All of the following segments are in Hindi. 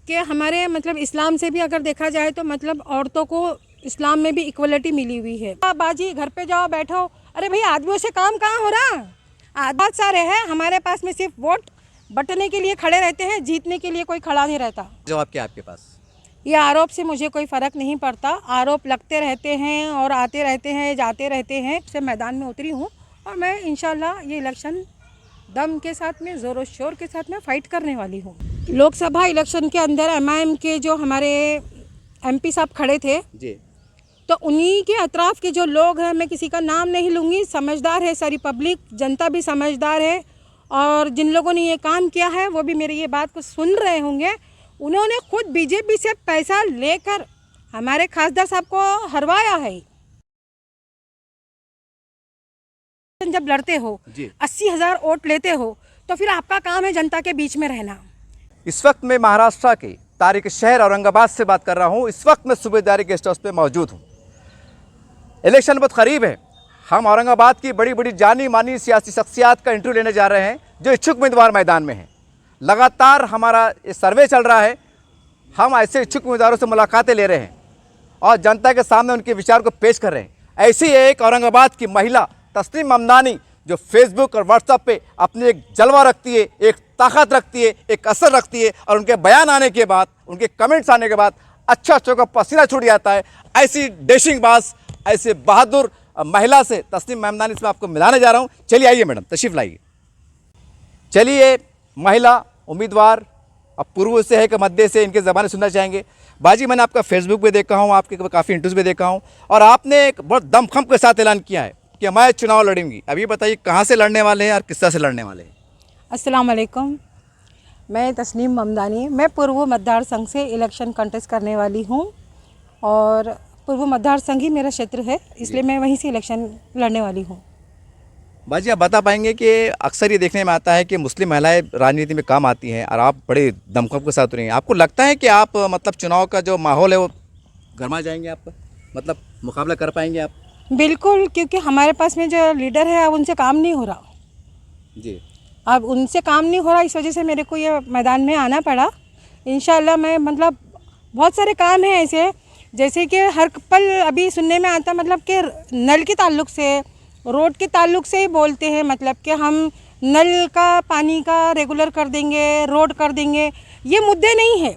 कि हमारे मतलब इस्लाम से भी अगर देखा जाए तो मतलब औरतों को इस्लाम में भी इक्वलिटी मिली हुई है। बाजी घर पे जाओ बैठो, अरे भाई आदमियों से काम कहाँ हो रहा। बहुत सारे हैं हमारे पास में, सिर्फ वोट बटने के लिए खड़े रहते हैं, जीतने के लिए कोई खड़ा नहीं रहता। जवाब क्या आपके पास? ये आरोप से मुझे कोई फ़र्क नहीं पड़ता, आरोप लगते रहते हैं और आते रहते हैं, जाते रहते हैं। से मैदान में उतरी हूँ और मैं इंशाल्लाह ये इलेक्शन दम के साथ में, ज़ोर शोर के साथ में फ़ाइट करने वाली हूँ। लोकसभा इलेक्शन के अंदर एमआईएम के जो हमारे एमपी साहब खड़े थे जी, तो उन्हीं के अतराफ़ के जो लोग हैं, मैं किसी का नाम नहीं लूँगी, समझदार है सारी पब्लिक, जनता भी समझदार है। और जिन लोगों ने ये काम किया है वो भी मेरी ये बात को सुन रहे होंगे। उन्होंने खुद बीजेपी से पैसा लेकर हमारे खासदार साहब को हरवाया है। जब लड़ते हो, 80,000 वोट लेते हो, तो फिर आपका काम है जनता के बीच में रहना। इस वक्त मैं महाराष्ट्र के तारीख शहर औरंगाबाद से बात कर रहा हूँ। इस वक्त मैं सूबेदारी गेस्ट हाउस पे मौजूद हूँ। इलेक्शन बहुत करीब है। हम औरंगाबाद की बड़ी बड़ी जानी मानी सियासी शख्सियात का इंटरव्यू लेने जा रहे हैं जो इच्छुक उम्मीदवार मैदान में हैं। लगातार हमारा ये सर्वे चल रहा है, हम ऐसे इच्छुक उम्मीदवारों से मुलाकातें ले रहे हैं और जनता के सामने उनके विचार को पेश कर रहे हैं। ऐसी एक औरंगाबाद की महिला तस्नीम ममदानी जो फेसबुक और व्हाट्सएप पे अपनी एक जलवा रखती है, एक ताकत रखती है, एक असर रखती है और उनके बयान आने के बाद, उनके कमेंट्स आने के बाद अच्छा अच्छों का पसीना छूट जाता है। ऐसी डैशिंग बाज, ऐसे बहादुर महिला से तस्नीम ममदानी से मैं आपको मिलाने जा रहा हूँ। चलिए आइए मैडम, तशरीफ लाइए। चलिए, महिला उम्मीदवार अब पूर्व से है कि मध्य से, इनके ज़बान सुनना चाहेंगे। बाजी, मैंने आपका फेसबुक पे देखा हूँ, आपके काफ़ी इंटरव्यूज भी देखा हूँ और आपने एक बहुत दमखम के साथ ऐलान किया है कि मैं चुनाव लड़ूंगी। अभी बताइए कहाँ से लड़ने वाले हैं और किस तरह से लड़ने वाले हैं? अस्सलाम वालेकुम, मैं तस्नीम ममदानी, मैं पूर्व मतदार संघ से इलेक्शन कंटेस्ट करने वाली हूँ और पूर्व मतदार संघ ही मेरा क्षेत्र है, इसलिए मैं वहीं से इलेक्शन लड़ने वाली हूँ। बाजी, आप बता पाएंगे कि अक्सर ये देखने में आता है कि मुस्लिम महिलाएं राजनीति में काम आती हैं और आप बड़े दमखम के साथ उतरी हैं। आपको लगता है कि आप मतलब चुनाव का जो माहौल है वो गरमा जाएंगे, आप मतलब मुकाबला कर पाएंगे आप? बिल्कुल, क्योंकि हमारे पास में जो लीडर है अब उनसे काम नहीं हो रहा। जी, अब उनसे काम नहीं हो रहा, इस वजह से मेरे को ये मैदान में आना पड़ा। इंशाल्लाह मैं मतलब बहुत सारे काम हैं ऐसे, जैसे कि हर पल अभी सुनने में आता मतलब कि नल के ताल्लुक़ से, रोड के ताल्लुक़ से ही बोलते हैं, मतलब कि हम नल का पानी का रेगुलर कर देंगे, रोड कर देंगे। ये मुद्दे नहीं है,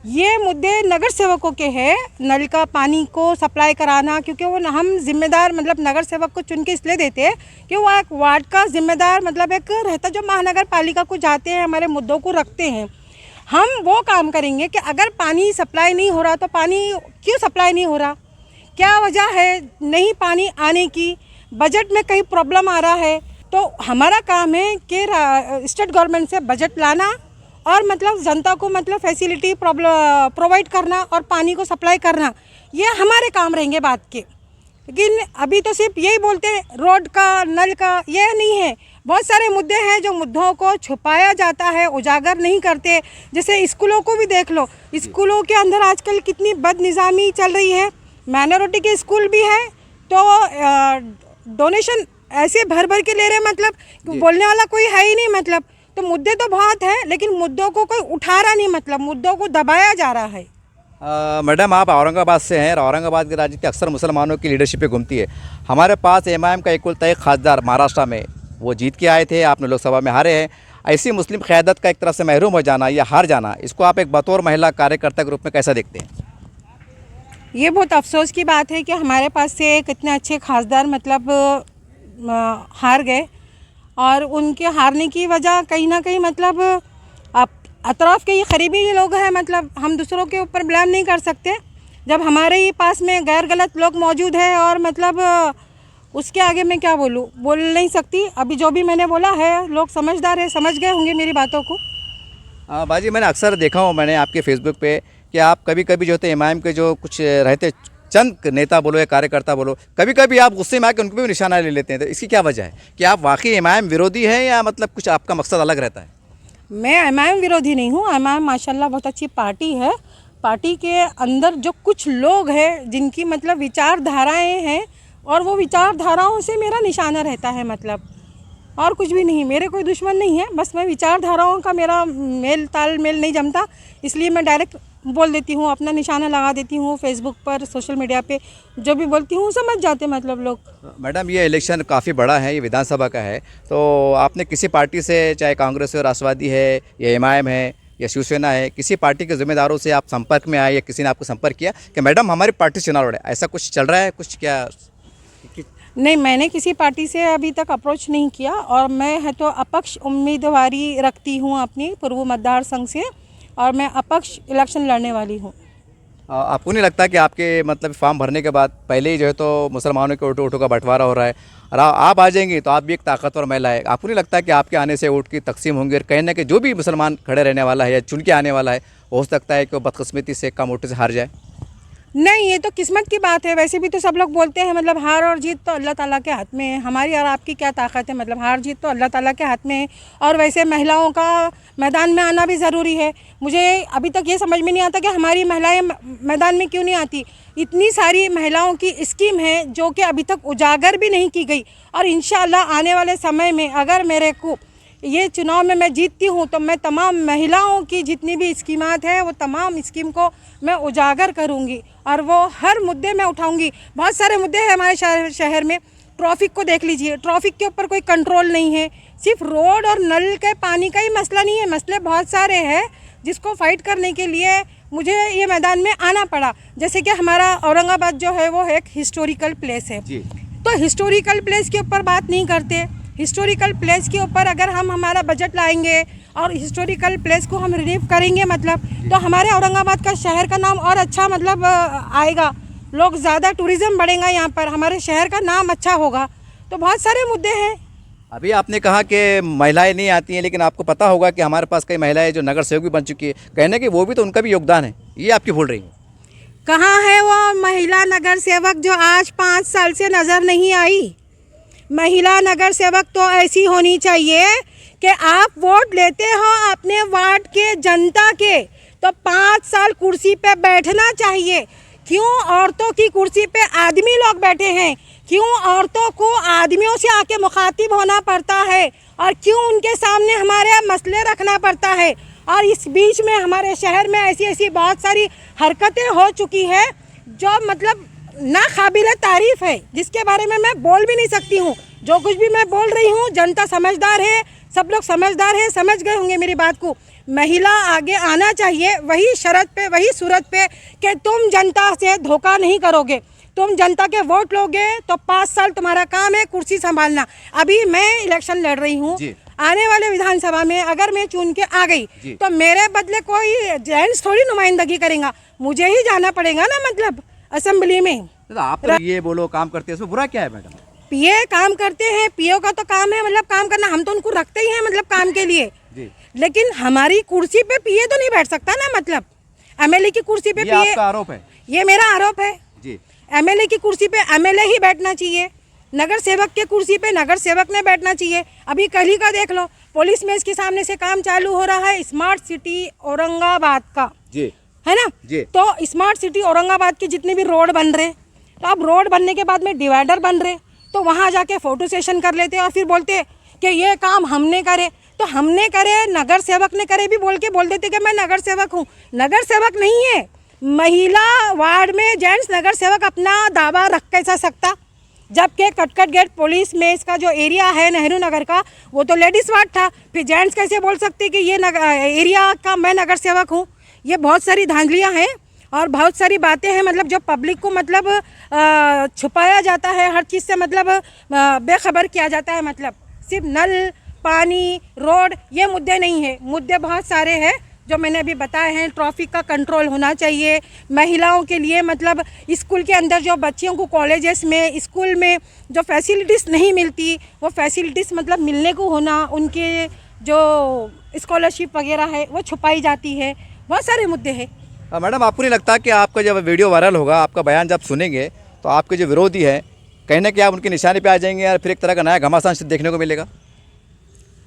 ये मुद्दे नगर सेवकों के हैं, नल का पानी को सप्लाई कराना, क्योंकि वो हम जिम्मेदार मतलब नगर सेवक को चुन के इसलिए देते हैं कि वो एक वार्ड का जिम्मेदार मतलब एक रहता जो महानगर पालिका को जाते हैं, हमारे मुद्दों को रखते हैं। हम वो काम करेंगे कि अगर पानी सप्लाई नहीं हो रहा तो पानी क्यों सप्लाई नहीं हो रहा, क्या वजह है नहीं पानी आने की, बजट में कहीं प्रॉब्लम आ रहा है, तो हमारा काम है कि स्टेट गवर्नमेंट से बजट लाना और मतलब जनता को मतलब फैसिलिटी प्रोवाइड करना और पानी को सप्लाई करना, ये हमारे काम रहेंगे बात के। लेकिन अभी तो सिर्फ यही बोलते हैं रोड का, नल का, ये नहीं है। बहुत सारे मुद्दे हैं जो मुद्दों को छुपाया जाता है, उजागर नहीं करते। जैसे स्कूलों को भी देख लो, स्कूलों के अंदर आजकल कितनी बदनिज़ामी चल रही है। माइनॉरिटी के स्कूल भी है तो डोनेशन ऐसे भर भर के ले रहे, मतलब बोलने वाला कोई है ही नहीं। मतलब तो मुद्दे तो बहुत हैं लेकिन मुद्दों को कोई उठा रहा नहीं, मतलब मुद्दों को दबाया जा रहा है। मैडम, आप औरंगाबाद से हैं और औरंगाबाद की राजनीति अक्सर मुसलमानों की लीडरशिप पे घूमती है। हमारे पास एमआईएम का एक खासदार महाराष्ट्र में वो जीत के आए थे, आपने लोकसभा में हारे हैं। ऐसी मुस्लिम क़यादत का एक तरह से महरूम हो जाना या हार जाना, इसको आप एक बतौर महिला कार्यकर्ता के रूप में कैसा देखते हैं? ये बहुत अफसोस की बात है कि हमारे पास से कितने अच्छे खासदार मतलब हार गए और उनके हारने की वजह कहीं ना कहीं मतलब अतराफ़ के ये करीबी लोग हैं, मतलब हम दूसरों के ऊपर ब्लेम नहीं कर सकते। जब हमारे ही पास में गैर गलत लोग मौजूद हैं और मतलब उसके आगे मैं क्या बोलूँ, बोल नहीं सकती। अभी जो भी मैंने बोला है लोग समझदार है, समझ गए होंगे मेरी बातों को। बाजी, मैंने अक्सर देखा हूँ मैंने आपके फेसबुक पे कि आप कभी कभी जो होते एमआईएम के जो कुछ रहते चंद नेता बोलो या कार्यकर्ता बोलो, कभी कभी आप गुस्से में आकर उनको भी निशाना ले लेते हैं, तो इसकी क्या वजह है कि आप वाकई एमआईएम विरोधी हैं या मतलब कुछ आपका मकसद अलग रहता है? मैं एमआईएम विरोधी नहीं हूँ। एमआईएम माशाल्लाह बहुत अच्छी पार्टी है। पार्टी के अंदर जो कुछ लोग हैं जिनकी मतलब विचारधाराएं हैं और वो विचारधाराओं से मेरा निशाना रहता है। मतलब और कुछ भी नहीं। मेरे कोई दुश्मन नहीं है, बस मैं विचारधाराओं का मेरा तालमेल नहीं जमता, इसलिए मैं डायरेक्ट बोल देती हूँ, अपना निशाना लगा देती हूँ। फेसबुक पर, सोशल मीडिया पे जो भी बोलती हूँ समझ जाते मतलब लोग। मैडम, ये इलेक्शन काफ़ी बड़ा है, ये विधानसभा का है, तो आपने किसी पार्टी से, चाहे कांग्रेस है, राष्ट्रवादी है या एमआईएम है या शिवसेना है, किसी पार्टी के जिम्मेदारों से आप संपर्क में आए या किसी ने आपको संपर्क किया कि मैडम हमारी पार्टी चुनाव लड़े, ऐसा कुछ चल रहा है कुछ क्या? नहीं, मैंने किसी पार्टी से अभी तक अप्रोच नहीं किया, और मैं है तो अपक्ष उम्मीदवारी रखती हूँ अपनी पूर्व मतदार संघ से, और मैं अपक्ष इलेक्शन लड़ने वाली हूँ। आपको नहीं लगता कि आपके मतलब फॉर्म भरने के बाद पहले ही जो है तो मुसलमानों के वोटों का बंटवारा हो रहा है, और आप आ जाएंगी तो आप भी एक ताकतवर महिला है, आपको नहीं लगता कि आपके आने से वोट की तकसीम होंगी और कहीं ना कहीं जो भी मुसलमान खड़े रहने वाला है या चुन के आने वाला है, हो सकता है कि वो बदकिस्मती से कम वोटों से हार जाए? नहीं, ये तो किस्मत की बात है। वैसे भी तो सब लोग बोलते हैं मतलब हार और जीत तो अल्लाह ताला के हाथ में है, हमारी और आपकी क्या ताकत है, मतलब हार जीत तो अल्लाह ताला के हाथ में है। और वैसे महिलाओं का मैदान में आना भी ज़रूरी है। मुझे अभी तक ये समझ में नहीं आता कि हमारी महिलाएं मैदान में क्यों नहीं आती। इतनी सारी महिलाओं की स्कीम है जो कि अभी तक उजागर भी नहीं की गई, और इंशाअल्लाह आने वाले समय में अगर मेरे को ये चुनाव में मैं जीतती हूँ तो मैं तमाम महिलाओं की जितनी भी स्कीमात है वो तमाम स्कीम को मैं उजागर करूँगी, और वो हर मुद्दे में उठाऊँगी। बहुत सारे मुद्दे हैं हमारे शहर में। ट्रैफिक को देख लीजिए, ट्रैफिक के ऊपर कोई कंट्रोल नहीं है। सिर्फ रोड और नल के पानी का ही मसला नहीं है, मसले बहुत सारे हैं जिसको फाइट करने के लिए मुझे ये मैदान में आना पड़ा। जैसे कि हमारा औरंगाबाद जो है वो एक हिस्टोरिकल प्लेस है, तो हिस्टोरिकल प्लेस के ऊपर बात नहीं करते। हिस्टोरिकल प्लेस के ऊपर अगर हम हमारा बजट लाएंगे और हिस्टोरिकल प्लेस को हम रिन्यू करेंगे मतलब, तो हमारे औरंगाबाद का शहर का नाम और अच्छा मतलब आएगा, लोग ज़्यादा टूरिज़्म बढ़ेगा यहाँ पर, हमारे शहर का नाम अच्छा होगा। तो बहुत सारे मुद्दे हैं। अभी आपने कहा कि महिलाएं नहीं आती हैं, लेकिन आपको पता होगा कि हमारे पास कई महिलाएं जो नगर सेवक भी बन चुकी है, कहने कि वो भी तो उनका भी योगदान है, ये आपकी भूल रही है। कहाँ है वो महिला नगर सेवक जो आज 5 साल से नज़र नहीं आई? महिला नगर सेवक तो ऐसी होनी चाहिए कि आप वोट लेते हो अपने वार्ड के जनता के, तो 5 साल कुर्सी पे बैठना चाहिए। क्यों औरतों की कुर्सी पे आदमी लोग बैठे हैं? क्यों औरतों को आदमियों से आके मुखातिब होना पड़ता है? और क्यों उनके सामने हमारे मसले रखना पड़ता है? और इस बीच में हमारे शहर में ऐसी ऐसी बहुत सारी हरकतें हो चुकी है जो मतलब ना काबिल तारीफ़ है, जिसके बारे में मैं बोल भी नहीं सकती हूँ। जो कुछ भी मैं बोल रही हूँ, जनता समझदार है, सब लोग समझदार हैं, समझ गए होंगे मेरी बात को। महिला आगे आना चाहिए, वही शर्त पे, वही सूरत पे कि तुम जनता से धोखा नहीं करोगे, तुम जनता के वोट लोगे तो 5 साल तुम्हारा काम है कुर्सी संभालना। अभी मैं इलेक्शन लड़ रही हूँ, आने वाले विधानसभा में अगर मैं चुन के आ गई तो मेरे बदले कोई जेंट्स थोड़ी नुमाइंदगी करेगा, मुझे ही जाना पड़ेगा ना मतलब असेंबली में। तो आप तो ये बोलो काम करते हैं, इसमें बुरा क्या है मैडम? पीए काम करते हैं, पीओ का तो काम है मतलब काम करना, हम तो उनको रखते ही हैं मतलब काम के लिए जी। लेकिन हमारी कुर्सी पे पीए तो नहीं बैठ सकता ना, मतलब एमएलए की कुर्सी पे पीए। आपका आरोप है? ये मेरा आरोप है जी। एमएलए की कुर्सी पे एमएलए ही बैठना चाहिए, नगर सेवक के कुर्सी पे नगर सेवक ने बैठना चाहिए। अभी कल ही का देख लो, पुलिस में इसके सामने से काम चालू हो रहा है स्मार्ट सिटी औरंगाबाद का जी, है ना जी। तो स्मार्ट सिटी औरंगाबाद के जितने भी रोड बन रहे, तो अब रोड बनने के बाद में डिवाइडर बन रहे, तो वहाँ जाके फ़ोटो सेशन कर लेते और फिर बोलते कि ये काम हमने करे, तो हमने करे, नगर सेवक ने करे भी बोल देते कि मैं नगर सेवक हूँ। नगर सेवक नहीं है, महिला वार्ड में जेंट्स नगर सेवक अपना दावा रख कैसा सकता, जबकि कटकट गेट पुलिस में इसका जो एरिया है नेहरू नगर का वो तो लेडीज़ वार्ड था, फिर जेंट्स कैसे बोल सकते कि ये एरिया का मैं नगर सेवक हूँ? ये बहुत सारी धांधलियाँ हैं और बहुत सारी बातें हैं मतलब जो पब्लिक को मतलब छुपाया जाता है, हर चीज़ से मतलब बेखबर किया जाता है। मतलब सिर्फ नल, पानी, रोड ये मुद्दे नहीं है, मुद्दे बहुत सारे हैं जो मैंने अभी बताए हैं। ट्रैफिक का कंट्रोल होना चाहिए, महिलाओं के लिए मतलब स्कूल के अंदर जो बच्चियों को कॉलेजेस में, स्कूल में जो फैसिलिटीज़ नहीं मिलती वो फैसिलिटीज़ मतलब मिलने को होना, उनके जो स्कॉलरशिप वगैरह है वो छुपाई जाती है, बहुत सारे मुद्दे हैं। मैडम, आपको नहीं लगता कि आपका जब वीडियो वायरल होगा, आपका बयान जब सुनेंगे तो आपके जो विरोधी हैं कहीं ना कहीं आप उनके निशाने पे आ जाएंगे और फिर एक तरह का नया घमासान देखने को मिलेगा?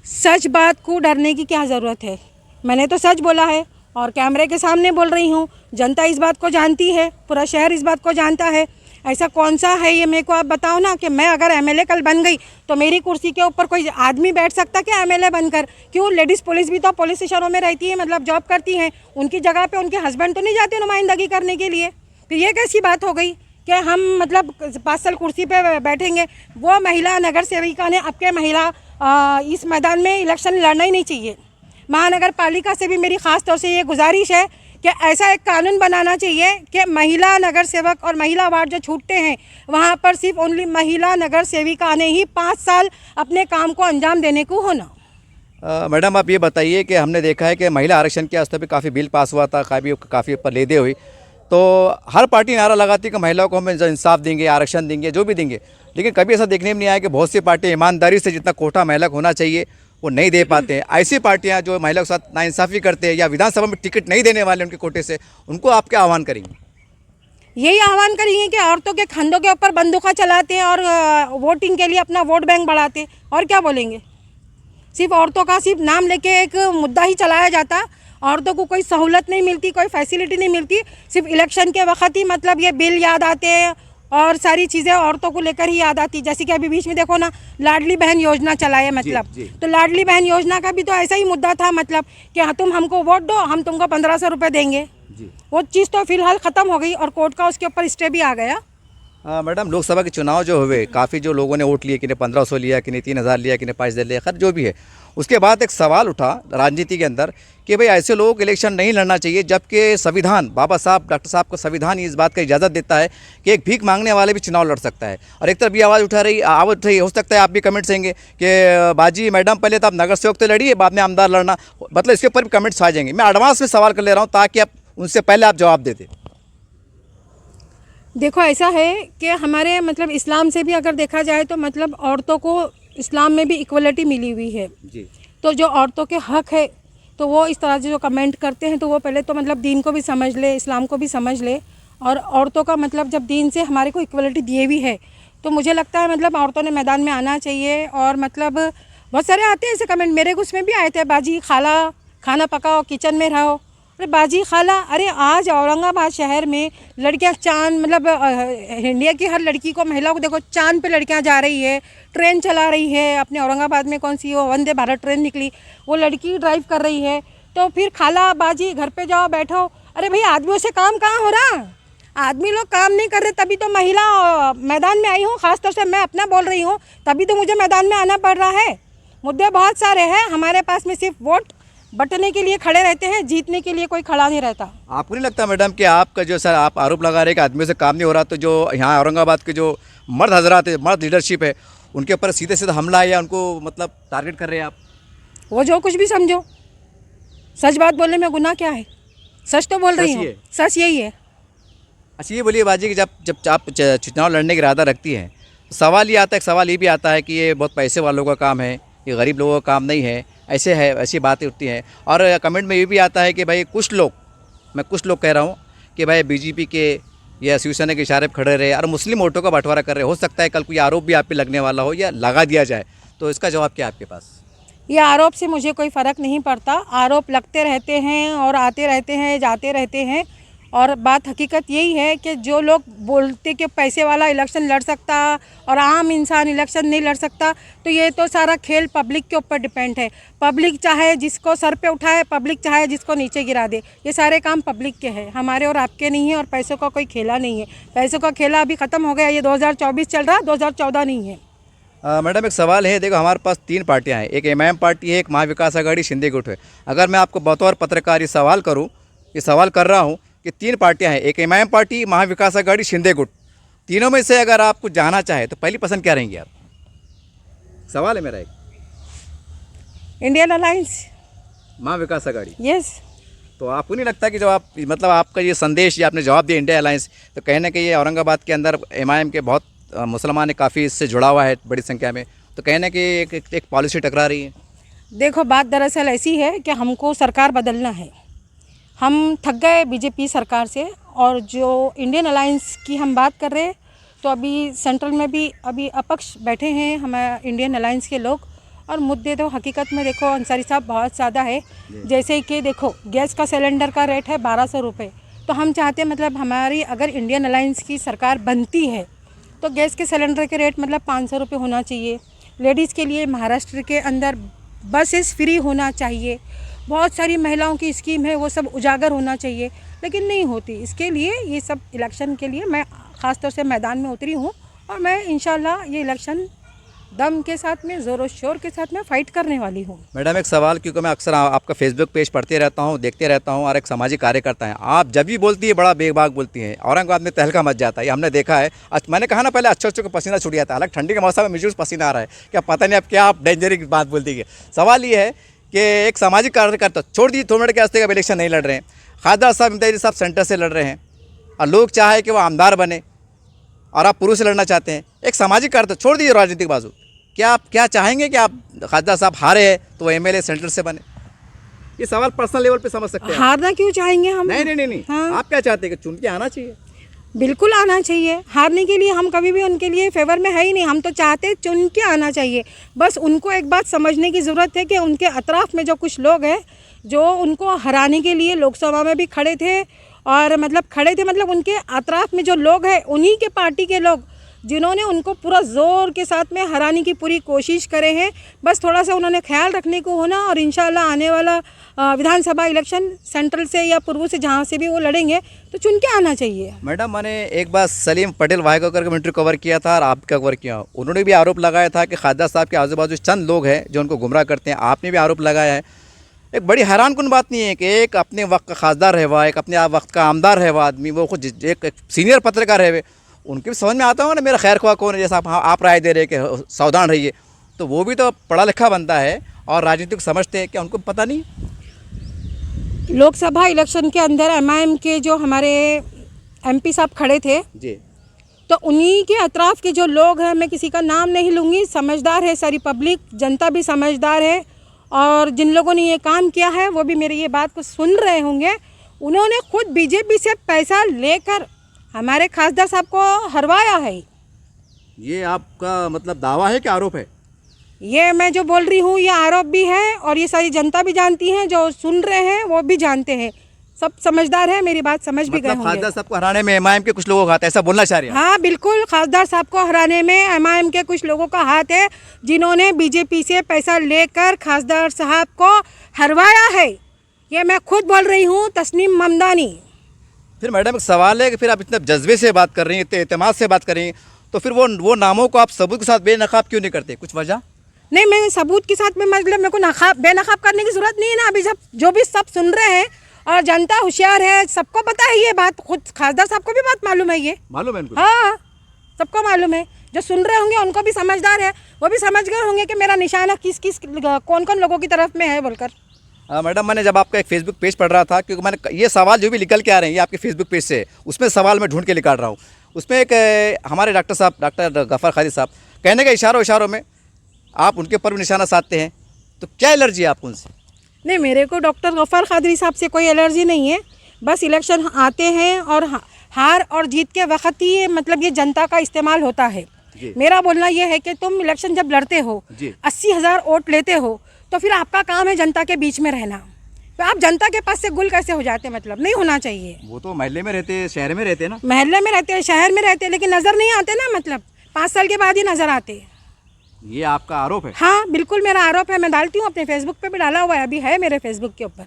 सच बात को डरने की क्या ज़रूरत है? मैंने तो सच बोला है और कैमरे के सामने बोल रही हूँ, जनता इस बात को जानती है, पूरा शहर इस बात को जानता है। ऐसा कौन सा है ये मेरे को आप बताओ ना कि मैं अगर एमएलए कल बन गई तो मेरी कुर्सी के ऊपर कोई आदमी बैठ सकता क्या एमएलए बनकर? क्यों? लेडीज़ पुलिस भी तो पुलिस स्टेशनों में रहती है, मतलब जॉब करती हैं, उनकी जगह पे उनके हस्बैंड तो नहीं जाते नुमाइंदगी करने के लिए? फिर ये कैसी बात हो गई कि हम मतलब 5 साल कुर्सी पे बैठेंगे? वो महिला नगर सेविका ने अब के महिला इस मैदान में इलेक्शन लड़ना ही नहीं चाहिए। महानगर पालिका से भी मेरी ख़ास तौर से ये गुजारिश है कि ऐसा एक कानून बनाना चाहिए कि महिला नगर सेवक और महिला वार्ड जो छूटते हैं वहाँ पर सिर्फ ओनली महिला नगर सेविका ने ही 5 साल अपने काम को अंजाम देने को होना। मैडम आप ये बताइए कि हमने देखा है कि महिला आरक्षण के स्तर पर काफ़ी बिल पास हुआ था, काफ़ी ऊपर लेदे हुई, तो हर पार्टी नारा लगाती है कि महिलाओं को हम इंसाफ देंगे, आरक्षण देंगे, जो भी देंगे, लेकिन कभी ऐसा देखने में नहीं आया कि बहुत सी पार्टी ईमानदारी से जितना कोटा महिला को होना चाहिए वो नहीं दे पाते हैं। ऐसी पार्टियां जो महिला के साथ नाइंसाफ़ी करते हैं या विधानसभा में टिकट नहीं देने वाले उनके कोटे से, उनको आप क्या आह्वान करेंगे? यही आह्वान करेंगे कि औरतों के कंधों के ऊपर बंदूका चलाते हैं और वोटिंग के लिए अपना वोट बैंक बढ़ाते हैं, और क्या बोलेंगे? सिर्फ औरतों का सिर्फ नाम लेके एक मुद्दा ही चलाया जाता, औरतों को कोई सहूलत नहीं मिलती, कोई फैसिलिटी नहीं मिलती, सिर्फ इलेक्शन के वक्त ही मतलब ये बिल याद आते हैं और सारी चीज़ें औरतों को लेकर ही याद आती। जैसे कि अभी बीच में देखो ना, लाडली बहन योजना चलाए, मतलब जी। तो लाडली बहन योजना का भी तो ऐसा ही मुद्दा था, मतलब कि हाँ तुम हमको वोट दो, हम तुमको 1500 रुपये देंगे जी। वो चीज़ तो फिलहाल ख़त्म हो गई और कोर्ट का उसके ऊपर स्टे भी आ गया। मैडम लोकसभा के चुनाव जो हुए, काफ़ी जो लोगों ने वोट लिए, किन्हें 1500 लिया, किन्हें 3000 लिया, किन्हें 5000 लिया, खैर जो भी है, उसके बाद एक सवाल उठा राजनीति के अंदर कि भाई ऐसे लोग इलेक्शन नहीं लड़ना चाहिए, जबकि संविधान, बाबा साहब डॉक्टर साहब का संविधान इस बात का इजाज़त देता है कि एक भीख मांगने वाले भी चुनाव लड़ सकता है। और एक तरफ ये आवाज़ उठ रही हो सकता है आप भी कमेंट्स देंगे कि बाजी मैडम पहले तो आप नगर सेवक तो लड़िए, बाद में आमदार लड़ना, मतलब इसके ऊपर भी कमेंट्स आ जाएंगे। मैं एडवांस में सवाल कर ले रहा हूँ ताकि आप उनसे पहले आप जवाब दे दें। देखो ऐसा है कि हमारे मतलब इस्लाम से भी अगर देखा जाए तो मतलब औरतों को इस्लाम में भी इक्वलिटी मिली हुई है जी। तो जो औरतों के हक है तो वो इस तरह से जो कमेंट करते हैं तो वो पहले तो मतलब दीन को भी समझ ले, इस्लाम को भी समझ ले, और औरतों का मतलब जब दीन से हमारे को इक्वलिटी दिए भी है तो मुझे लगता है मतलब औरतों ने मैदान में आना चाहिए। और मतलब बहुत सारे आते हैं ऐसे कमेंट, मेरे उसमें भी आए थे, बाजी खाला खाना पकाओ, किचन में रहो। अरे बाजी खाला, अरे आज औरंगाबाद शहर में लड़कियां चांद, मतलब इंडिया की हर लड़की को, महिला को देखो चांद पे लड़कियां जा रही है, ट्रेन चला रही है। अपने औरंगाबाद में कौन सी वो वंदे भारत ट्रेन निकली, वो लड़की ड्राइव कर रही है। तो फिर खाला बाजी घर पे जाओ बैठो। अरे भाई आदमियों से काम कहाँ हो रहा? आदमी लोग काम नहीं कर रहे, तभी तो महिला मैदान में आई हूँ। ख़ासतौर से मैं अपना बोल रही हूँ, तभी तो मुझे मैदान में आना पड़ रहा है। मुद्दे बहुत सारे हैं हमारे पास में, सिर्फ वोट बटने के लिए खड़े रहते हैं, जीतने के लिए कोई खड़ा नहीं रहता। आपको नहीं लगता मैडम कि आपका जो सर आप आरोप लगा रहे हैं कि आदमियों से काम नहीं हो रहा, तो जो यहाँ औरंगाबाद के जो मर्द हजरात है, मर्द लीडरशिप है, उनके ऊपर सीधे सीधे हमला है या उनको मतलब टारगेट कर रहे हैं आप? वो जो कुछ भी समझो, सच बात बोलने में गुनाह क्या है? सच तो बोल रही हूँ, सच यही है। अच्छा ये बोलिए बाजी कि जब आप चुनाव लड़ने का इरादा रखती हैं, सवाल ये आता है, सवाल ये भी आता है कि ये बहुत पैसे वालों का काम है, ये गरीब लोगों का काम नहीं है, ऐसे है, ऐसी बातें उठती हैं। और कमेंट में ये भी आता है कि भाई कुछ लोग, मैं कुछ लोग कह रहा हूँ कि भाई बीजेपी के या शिवसेना के इशारे पर खड़े रहे और मुस्लिम वोटों का बंटवारा कर रहे। हो सकता है कल कोई आरोप भी आप पे लगने वाला हो या लगा दिया जाए, तो इसका जवाब क्या है आपके पास? ये आरोप से मुझे कोई फ़र्क नहीं पड़ता, आरोप लगते रहते हैं और आते रहते हैं, जाते रहते हैं। और बात हकीकत यही है कि जो लोग बोलते कि पैसे वाला इलेक्शन लड़ सकता और आम इंसान इलेक्शन नहीं लड़ सकता, तो ये तो सारा खेल पब्लिक के ऊपर डिपेंड है। पब्लिक चाहे जिसको सर पे उठाए, पब्लिक चाहे जिसको नीचे गिरा दे, ये सारे काम पब्लिक के हैं, हमारे और आपके नहीं है। और पैसों का कोई खेला नहीं है, पैसों का खेला अभी ख़त्म हो गया। ये 2024 चल रहा, 2014 नहीं है। मैडम एक सवाल है, देखो हमारे पास 3 पार्टियां हैं, एक एमआईएम पार्टी है, एक महाविकास आघाड़ी, शिंदे गुट है। अगर मैं आपको बतौर पत्रकार ये सवाल करूं, ये सवाल कर रहा हूं कि 3 पार्टियां हैं, एक एमआईएम पार्टी, महाविकास आघाड़ी, शिंदे गुट, तीनों में से अगर आप कुछ जानना चाहे तो पहली पसंद क्या रहेंगी आप? सवाल है मेरा एक। Indian alliance, Maha Vikas Aghadi. Yes. तो आपको नहीं लगता कि जब आप मतलब आपका ये संदेश या आपने जवाब दिया इंडिया अलायंस, तो कहीं ना कहीं ये औरंगाबाद के अंदर एमआईएम के बहुत मुसलमान ने काफ़ी इससे जुड़ा हुआ है बड़ी संख्या में, तो कहीं ना कहीं एक पॉलिसी टकरा रही है? देखो बात दरअसल ऐसी है कि हमको सरकार बदलना है। हम थक गए बीजेपी सरकार से। और जो इंडियन अलायंस की हम बात कर रहे हैं, तो अभी सेंट्रल में भी अभी अपक्ष बैठे हैं हमारे इंडियन अलायंस के लोग। और मुद्दे तो हकीकत में देखो अंसारी साहब बहुत ज़्यादा है। जैसे कि देखो गैस का सिलेंडर का रेट है 1200 रुपये, तो हम चाहते हैं मतलब हमारी अगर इंडियन अलायंस की सरकार बनती है तो गैस के सिलेंडर के रेट मतलब 500 रुपये होना चाहिए। लेडीज़ के लिए महाराष्ट्र के अंदर बसेस फ्री होना चाहिए। बहुत सारी महिलाओं की स्कीम है वो सब उजागर होना चाहिए, लेकिन नहीं होती। इसके लिए ये सब इलेक्शन के लिए मैं ख़ास तौर से मैदान में उतरी हूँ और मैं इंशाल्लाह ये इलेक्शन दम के साथ में ज़ोर शोर के साथ में फ़ाइट करने वाली हूँ। मैडम एक सवाल, क्योंकि मैं अक्सर आपका फेसबुक पेज पढ़ते रहता हूँ, देखते रहता हूँ, और एक सामाजिक कार्यकर्ता हैं आप, जब भी बोलती है बड़ा बेबाक बोलती हैं। औरंगाबाद में तहलका मच जाता है, ये हमने देखा है। मैंने कहा ना पहले अच्छों को पसीना छूट जाता है, हालांकि ठंडी के मौसम में मुझे पसीना आ रहा है, क्या पता नहीं अब क्या आप डेंजरस बात बोल दी है। सवाल ये है कि एक सामाजिक कार्यकर्ता, छोड़ दीजिए 2 मिनट के वास्ते, अब इलेक्शन नहीं लड़ रहे हैं, खासदार साहब इम्तियाज़ साहब सेंटर से लड़ रहे हैं और लोग चाहे कि वो आमदार बने और आप पुरुष से लड़ना चाहते हैं। एक सामाजिक कार्यकर्ता, छोड़ दीजिए राजनीतिक बाजू, क्या आप क्या चाहेंगे कि आप खासदार साहब हारे हैं तो एमएलए सेंटर से बने? ये सवाल पर्सनल लेवल पे समझ सकते हैं। हारना क्यों चाहेंगे हम? नहीं। हाँ। आप क्या चाहते हैं कि चुन के आना चाहिए? बिल्कुल आना चाहिए। हारने के लिए हम कभी भी उनके लिए फेवर में है ही नहीं। हम तो चाहते हैं चुन के आना चाहिए। बस उनको एक बात समझने की ज़रूरत है कि उनके अतराफ़ में जो कुछ लोग हैं जो उनको हराने के लिए लोकसभा में भी खड़े थे और मतलब उनके अतराफ़ में जो लोग हैं उन्हीं के पार्टी के लोग जिन्होंने उनको पूरा ज़ोर के साथ में हराने की पूरी कोशिश करे हैं। बस थोड़ा सा उन्होंने ख्याल रखने को होना और इंशाल्लाह आने वाला विधानसभा इलेक्शन सेंट्रल से या पूर्व से जहाँ से भी वो लड़ेंगे तो चुन के आना चाहिए। मैडम मैंने एक बार सलीम पटेल भाई को करके इंटरव्यू कवर किया था और आपका कवर किया, उन्होंने भी आरोप लगाया था कि खासदार साहब के आजू बाजू चंद लोग हैं जो उनको गुमराह करते हैं। आपने भी आरोप लगाया है। एक बड़ी हैरान कुन बात नहीं है कि एक अपने वक्त का खासदार है हुआ, एक अपने वक्त का आमदार है हुआ आदमी, वो खुद एक सीनियर पत्रकार है हुए, उनके भी समझ में आता होगा ना मेरा खैर ख्वाह कौन है। जैसा आप राय दे रहे कि सावधान रहिए, तो वो भी तो पढ़ा लिखा बनता है और राजनीतिक समझते हैं, क्या उनको पता नहीं? लोकसभा इलेक्शन के अंदर एमआईएम के जो हमारे एमपी साहब खड़े थे जी, तो उन्हीं के अतराफ़ के जो लोग हैं, मैं किसी का नाम नहीं लूँगी, समझदार है सारी पब्लिक, जनता भी समझदार है और जिन लोगों ने ये काम किया है वो भी मेरी ये बात को सुन रहे होंगे। उन्होंने खुद बीजेपी से पैसा लेकर हमारे खासदार साहब को हरवाया है। ये आपका मतलब दावा है कि आरोप है? ये मैं जो बोल रही हूँ ये आरोप भी है और ये सारी जनता भी जानती है, जो सुन रहे हैं वो भी जानते हैं, सब समझदार है, मेरी बात समझ भी गए होंगे। खासदार साहब को हराने में एमआईएम के कुछ लोगों का हाथ है, ऐसा बोलना चाह रहे हैं? हाँ बिल्कुल, खासदार साहब को हराने में एमआईएम के कुछ लोगों का हाथ है जिन्होंने बीजेपी से पैसा लेकर खासदार साहब को हरवाया है। ये मैं खुद बोल रही हूँ, तस्नीम ममदानी। फिर मैडम एक सवाल है कि फिर आप इतने जज्बे से बात कर रही हैं, इतने एतमाद से बात कर रही हैं, तो फिर वो नामों को आप सबूत के साथ बेनकाब क्यों नहीं करते? कुछ वजह? नहीं, मैं सबूत के साथ में मतलब मेरे को बेनकाब करने की ज़रूरत नहीं है ना। अभी जब जो भी सब सुन रहे हैं और जनता होशियार है, सबको पता है ये बात, खुद खासदार साहब को भी बात मालूम है, ये मालूम है उनको। हाँ, सबको मालूम है, जो सुन रहे होंगे उनको भी समझदार है, वो भी समझ गए होंगे कि मेरा निशाना कौन कौन लोगों की तरफ में है बोलकर। मैडम मैंने जब आपका एक फेसबुक पेज पढ़ रहा था, क्योंकि मैंने ये सवाल जो भी निकल के आ रहे हैं ये आपके फेसबुक पेज से, उसमें सवाल मैं ढूंढ के निकाल रहा हूँ। उसमें एक हमारे डॉक्टर गफ़ार खादी साहब कहने के इशारों में आप उनके ऊपर भी निशाना साधते हैं, तो क्या एलर्जी है आपको उनसे? नहीं, मेरे को डॉक्टर गफ़ार खादी साहब से कोई एलर्जी नहीं है। बस इलेक्शन आते हैं और हार और जीत के वक्त ही मतलब ये जनता का इस्तेमाल होता है। मेरा बोलना ये है कि तुम इलेक्शन जब लड़ते हो, 80,000 वोट लेते हो, तो फिर आपका काम है जनता के बीच में रहना। तो आप जनता के पास से गुल कैसे हो जाते? मतलब नहीं होना चाहिए। वो तो महल्ले में रहते हैं, शहर में रहते हैं ना। महल्ले में रहते हैं, शहर में रहते हैं, लेकिन नज़र नहीं आते ना। मतलब 5 साल के बाद ही नज़र आते। ये आपका आरोप है? हाँ बिल्कुल मेरा आरोप है। मैं डालती हूँ, अपने फेसबुक पे भी डाला हुआ है, अभी है मेरे फेसबुक के ऊपर।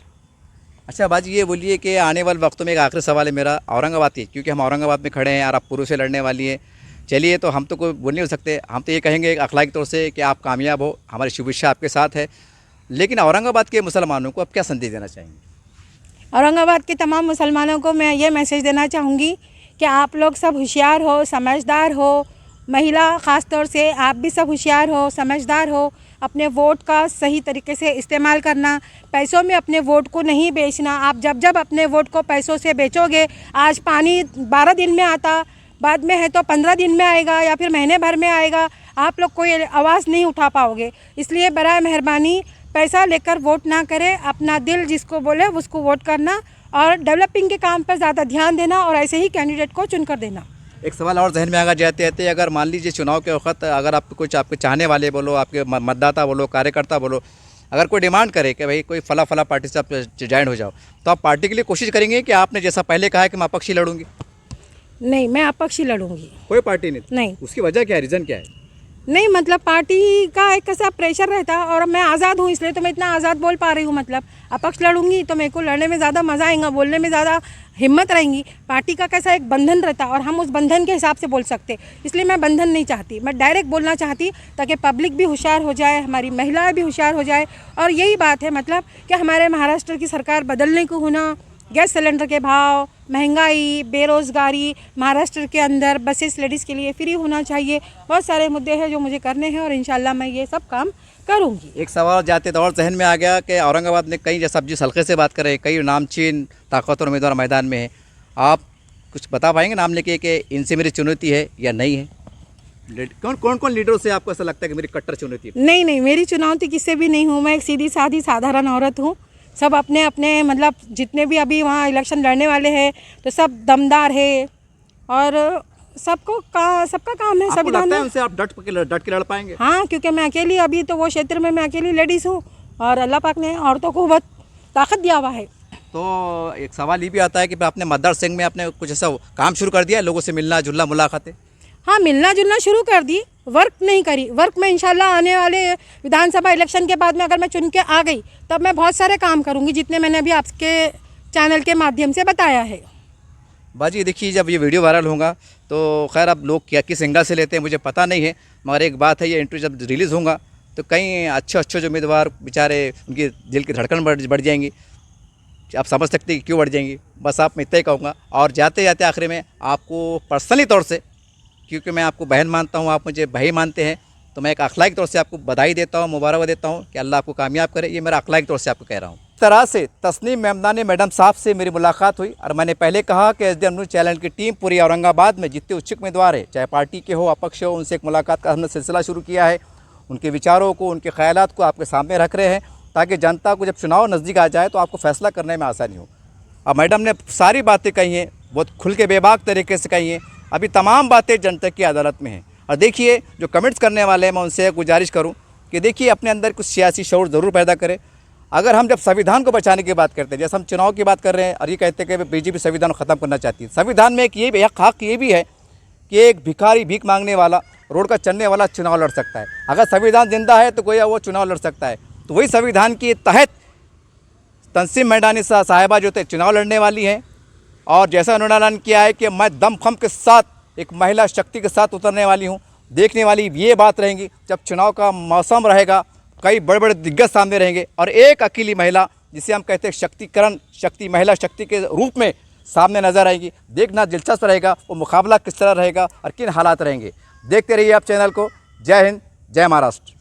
अच्छा बाजी, ये बोलिए कि आने वाले वक्तों में एक आखिरी सवाल है मेरा औरंगाबाद की, क्योंकि हम औरंगाबाद में खड़े हैं और आप पुरुष से लड़ने वाली है। चलिए, तो हम तो कोई बोल नहीं हो सकते, हम तो ये कहेंगे अखलाकी तौर से कि आप कामयाब हो, हमारी शुभेच्छा आपके साथ है। लेकिन औरंगाबाद के मुसलमानों को आप क्या संदेश देना चाहेंगे? औरंगाबाद के तमाम मुसलमानों को मैं ये मैसेज देना चाहूँगी कि आप लोग सब होशियार हो, समझदार हो, महिला ख़ास तौर से आप भी सब होशियार हो, समझदार हो, अपने वोट का सही तरीके से इस्तेमाल करना, पैसों में अपने वोट को नहीं बेचना। आप जब अपने वोट को पैसों से बेचोगे, आज पानी 12 दिन में आता, बाद में है तो 15 दिन में आएगा या फिर महीने भर में आएगा, आप लोग कोई आवाज़ नहीं उठा पाओगे। इसलिए बराए मेहरबानी पैसा लेकर वोट ना करें, अपना दिल जिसको बोले उसको वोट करना और डेवलपिंग के काम पर ज़्यादा ध्यान देना और ऐसे ही कैंडिडेट को चुनकर देना। एक सवाल और जहन में आगा जाते अगर मान लीजिए चुनाव के वक्त अगर आप कुछ आपके चाहने वाले बोलो, आपके मतदाता बोलो, कार्यकर्ता बोलो, अगर कोई डिमांड करे कि भाई कोई फला फला पार्टी से आप ज्वाइन हो जाओ, तो आप पार्टी के लिए कोशिश करेंगे कि आपने जैसा पहले कहा है कि मैं अपक्ष ही लड़ूंगी? नहीं, मैं अपक्ष ही लड़ूंगी। कोई पार्टी नहीं। उसकी वजह क्या है, रीज़न क्या है? नहीं मतलब पार्टी का एक कैसा प्रेशर रहता है और मैं आज़ाद हूँ, इसलिए तो मैं इतना आज़ाद बोल पा रही हूँ। मतलब अपक्ष लड़ूंगी तो मेरे को लड़ने में ज़्यादा मज़ा आएगा, बोलने में ज़्यादा हिम्मत रहेंगी। पार्टी का कैसा एक बंधन रहता है और हम उस बंधन के हिसाब से बोल सकते, इसलिए मैं बंधन नहीं चाहती, मैं डायरेक्ट बोलना चाहती ताकि पब्लिक भी होशियार हो जाए, हमारी महिलाएं भी होशियार हो जाए। और यही बात है मतलब कि हमारे महाराष्ट्र की सरकार बदलने को होना, गैस सिलेंडर के भाव, महंगाई, बेरोज़गारी, महाराष्ट्र के अंदर बसेस लेडीज़ के लिए फ्री होना चाहिए। बहुत सारे मुद्दे हैं जो मुझे करने हैं और इंशाल्लाह मैं ये सब काम करूँगी। एक सवाल जाते दौर जहन में आ गया कि औरंगाबाद में कई, जैसा जिस हल्के से बात कर रहे हैं, कई नामचीन ताकतवर उम्मीदवार मैदान में है। आप कुछ बता पाएंगे नाम लेके कि इनसे मेरी चुनौती है या नहीं है? कौन लीडरों से आपको ऐसा लगता है कि मेरी कट्टर चुनौती है? नहीं, मेरी चुनौती किससे भी नहीं हूँ। मैं एक सीधी सादी साधारण औरत हूँ। सब अपने अपने मतलब जितने भी अभी वहाँ इलेक्शन लड़ने वाले हैं तो सब दमदार है और सबका काम है संविधान में। उनसे आप डट के लड़ पाएंगे? हाँ, क्योंकि मैं अकेली, अभी तो वो क्षेत्र में मैं अकेली लेडीज़ हूँ और अल्लाह पाक ने औरतों को बहुत ताकत दिया हुआ है। तो एक सवाल ये भी आता है कि आपने मतदार संघ में आपने कुछ ऐसा काम शुरू कर दिया, लोगों से मिलना जुलना, मुलाकातें? हाँ, मिलना जुलना शुरू कर दी, वर्क नहीं करी। वर्क में इंशाल्लाह आने वाले विधानसभा इलेक्शन के बाद में अगर मैं चुन के आ गई तब मैं बहुत सारे काम करूँगी जितने मैंने अभी आपके चैनल के माध्यम से बताया है। बाजी देखिए, जब ये वीडियो वायरल होगा तो खैर अब लोग क्या किस एंगल से लेते हैं मुझे पता नहीं है, मगर एक बात है, ये इंटरव्यू जब रिलीज़ होगा तो कई अच्छे जो उम्मीदवार बेचारे, उनकी दिल की धड़कन बढ़ जाएंगी। आप समझ सकते हैं कि क्यों बढ़ जाएंगी। बस आप मैं इतना ही कहूँगा। और जाते जाते आखिर में आपको पर्सनली तौर से, क्योंकि मैं आपको बहन मानता हूँ, आप मुझे भाई मानते हैं, तो मैं एक अखलाकी तौर से आपको बधाई देता हूँ, मुबारक देता हूँ कि अल्लाह आपको कामयाब करे। ये मेरा अखलाकी तौर से आपको कह रहा हूँ। इस तरह से तस्नीम मेमनानी मैडम साहब से मेरी मुलाकात हुई और मैंने पहले कहा कि एसडीएम न्यूज़ चैनल की टीम पूरी औरंगाबाद में जितने इच्छुक उम्मीदवार है, चाहे पार्टी के हो अपक्ष हो, उनसे एक मुलाकात का हमने सिलसिला शुरू किया है। उनके विचारों को, उनके ख्यालात को आपके सामने रख रहे हैं ताकि जनता को जब चुनाव नज़दीक आ जाए तो आपको फैसला करने में आसानी हो। अब मैडम ने सारी बातें कही हैं, बहुत खुल के बेबाक तरीके से कही हैं। अभी तमाम बातें जनता की अदालत में हैं। और देखिए, जो कमेंट्स करने वाले हैं, मैं उनसे गुजारिश करूं कि देखिए अपने अंदर कुछ सियासी शऊर ज़रूर पैदा करें। अगर हम जब संविधान को बचाने की बात करते हैं, जैसे हम चुनाव की बात कर रहे हैं और ये कहते हैं कि बीजेपी संविधान को ख़त्म करना चाहती है, संविधान में एक ये हक़ ये भी है कि एक भिखारी, भीख मांगने वाला, रोड का चलने वाला चुनाव लड़ सकता है। अगर संविधान जिंदा है तो कोई वो चुनाव लड़ सकता है। तो वही संविधान के तहत तस्नीम मेमनानी साहिबा जो थे चुनाव लड़ने वाली हैं और जैसा उन्होंने ऐलान किया है कि मैं दमखम के साथ एक महिला शक्ति के साथ उतरने वाली हूं। देखने वाली ये बात रहेंगी जब चुनाव का मौसम रहेगा, कई बड़े बड़े दिग्गज सामने रहेंगे और एक अकेली महिला, जिसे हम कहते हैं शक्तिकरण, शक्ति, महिला शक्ति के रूप में सामने नजर आएगी। देखना दिलचस्प रहेगा वो मुकाबला किस तरह रहेगा और किन हालात रहेंगे। देखते रहिए आप चैनल को। जय हिंद, जय महाराष्ट्र।